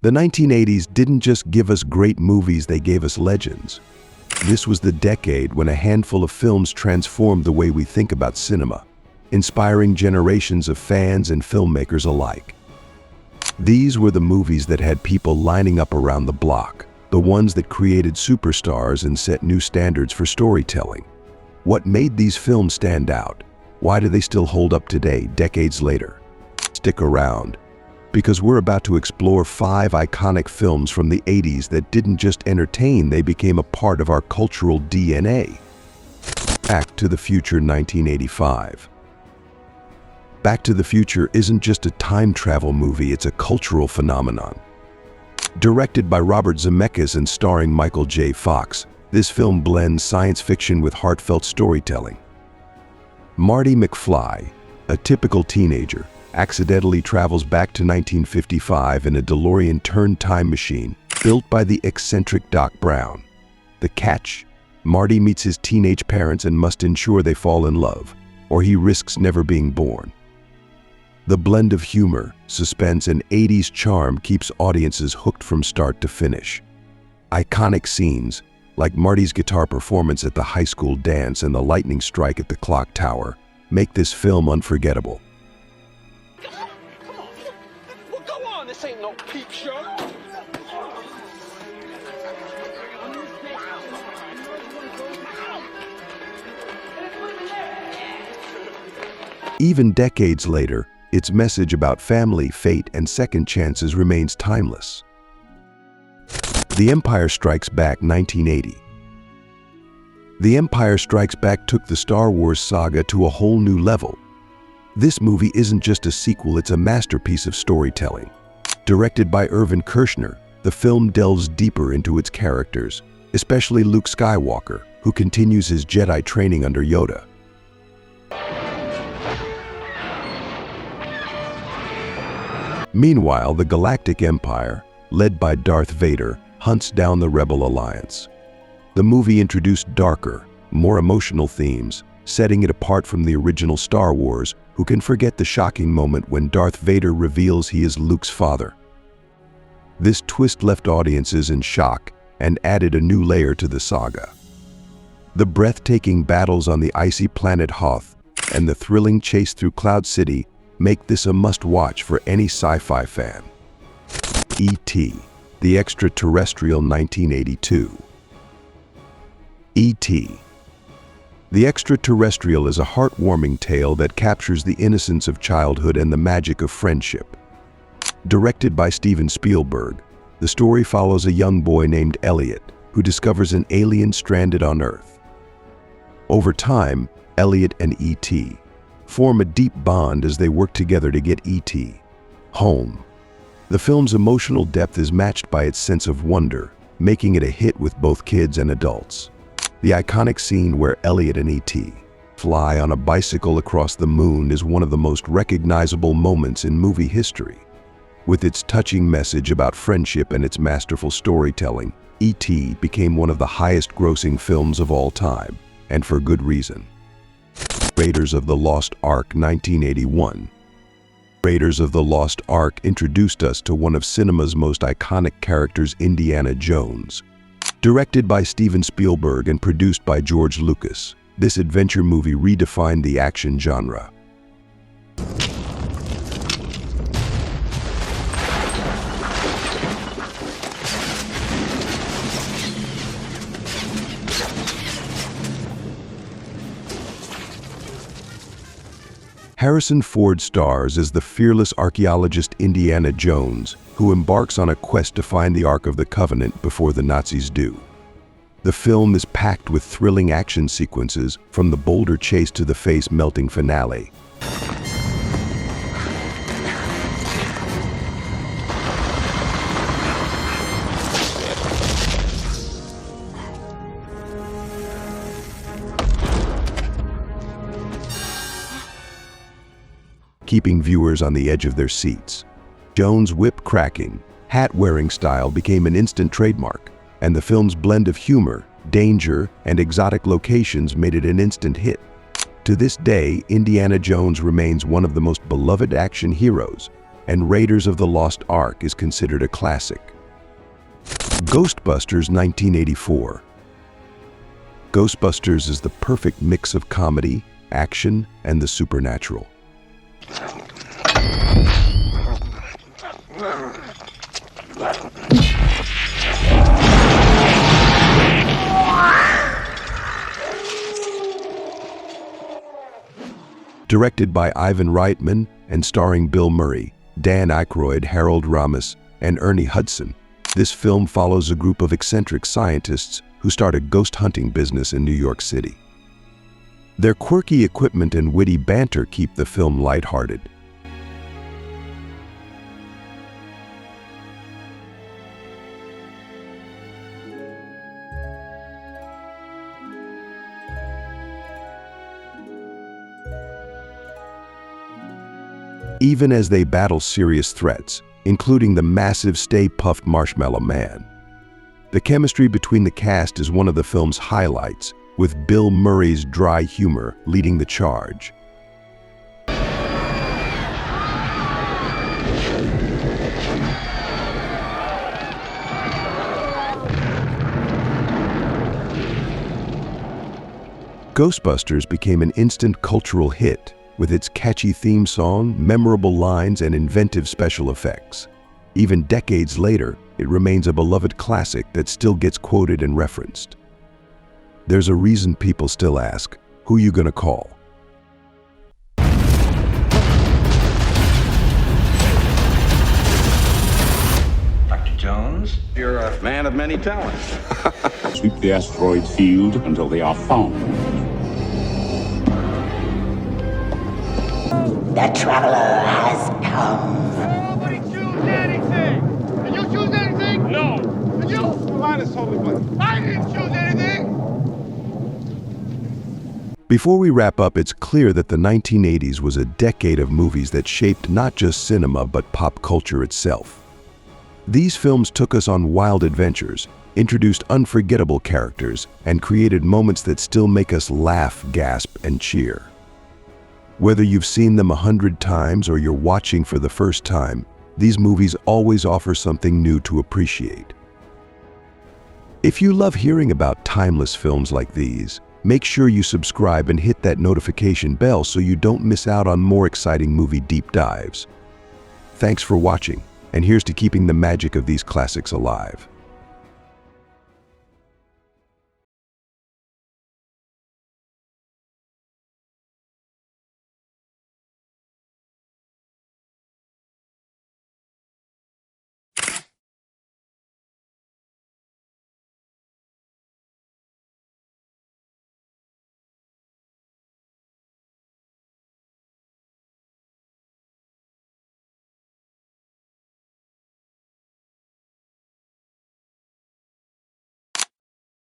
The 1980s didn't just give us great movies, they gave us legends. This was the decade when a handful of films transformed the way we think about cinema, inspiring generations of fans and filmmakers alike. These were the movies that had people lining up around the block, the ones that created superstars and set new standards for storytelling. What made these films stand out? Why do they still hold up today, decades later? Stick around, because we're about to explore 5 iconic films from the 80s that didn't just entertain, they became a part of our cultural DNA. Back to the Future 1985. Back to the Future isn't just a time travel movie, it's a cultural phenomenon. Directed by Robert Zemeckis and starring Michael J. Fox, this film blends science fiction with heartfelt storytelling. Marty McFly, a typical teenager, accidentally travels back to 1955 in a DeLorean-turned time machine built by the eccentric Doc Brown. The catch? Marty meets his teenage parents and must ensure they fall in love, or he risks never being born. The blend of humor, suspense, and 80s charm keeps audiences hooked from start to finish. Iconic scenes, like Marty's guitar performance at the high school dance and the lightning strike at the clock tower, make this film unforgettable. Well, go on, this ain't no peep show. Even decades later, its message about family, fate, and second chances remains timeless. The Empire Strikes Back 1980. The Empire Strikes Back took the Star Wars saga to a whole new level. This movie isn't just a sequel, it's a masterpiece of storytelling. Directed by Irvin Kershner, the film delves deeper into its characters, especially Luke Skywalker, who continues his Jedi training under Yoda. Meanwhile, the Galactic Empire, led by Darth Vader, hunts down the Rebel Alliance. The movie introduced darker, more emotional themes, setting it apart from the original Star Wars. Who can forget the shocking moment when Darth Vader reveals he is Luke's father? This twist left audiences in shock and added a new layer to the saga. The breathtaking battles on the icy planet Hoth and the thrilling chase through Cloud City make this a must-watch for any sci-fi fan. E.T. The Extraterrestrial 1982. E.T. The Extraterrestrial is a heartwarming tale that captures the innocence of childhood and the magic of friendship. Directed by Steven Spielberg, the story follows a young boy named Elliot who discovers an alien stranded on Earth. Over time, Elliot and E.T. form a deep bond as they work together to get E.T. home. The film's emotional depth is matched by its sense of wonder, making it a hit with both kids and adults. The iconic scene where Elliot and E.T. fly on a bicycle across the moon is one of the most recognizable moments in movie history. With its touching message about friendship and its masterful storytelling, E.T. became one of the highest-grossing films of all time, and for good reason. Raiders of the Lost Ark 1981. Raiders of the Lost Ark introduced us to one of cinema's most iconic characters, Indiana Jones. Directed by Steven Spielberg and produced by George Lucas, this adventure movie redefined the action genre. Harrison Ford stars as the fearless archaeologist Indiana Jones, who embarks on a quest to find the Ark of the Covenant before the Nazis do. The film is packed with thrilling action sequences, from the boulder chase to the face-melting finale. Keeping viewers on the edge of their seats. Jones' whip-cracking, hat-wearing style became an instant trademark, and the film's blend of humor, danger, and exotic locations made it an instant hit. To this day, Indiana Jones remains one of the most beloved action heroes, and Raiders of the Lost Ark is considered a classic. Ghostbusters 1984. Ghostbusters is the perfect mix of comedy, action, and the supernatural. Directed by Ivan Reitman and starring Bill Murray, Dan Aykroyd, Harold Ramis, and Ernie Hudson, this film follows a group of eccentric scientists who start a ghost hunting business in New York City. Their quirky equipment and witty banter keep the film lighthearted. Even as they battle serious threats, including the massive Stay Puft Marshmallow Man. The chemistry between the cast is one of the film's highlights, with Bill Murray's dry humor leading the charge. Ghostbusters became an instant cultural hit, with its catchy theme song, memorable lines, and inventive special effects. Even decades later, it remains a beloved classic that still gets quoted and referenced. There's a reason people still ask, who you gonna call? Dr. Jones, you're a man of many talents. Sweep the asteroid field until they are found. The traveler has come. Nobody choose anything! Did you choose anything? No. Did you? The line is totally blank. I didn't choose anything! Before we wrap up, it's clear that the 1980s was a decade of movies that shaped not just cinema but pop culture itself. These films took us on wild adventures, introduced unforgettable characters, and created moments that still make us laugh, gasp, and cheer. Whether you've seen them 100 times or you're watching for the first time, these movies always offer something new to appreciate. If you love hearing about timeless films like these, make sure you subscribe and hit that notification bell so you don't miss out on more exciting movie deep dives. Thanks for watching, and here's to keeping the magic of these classics alive.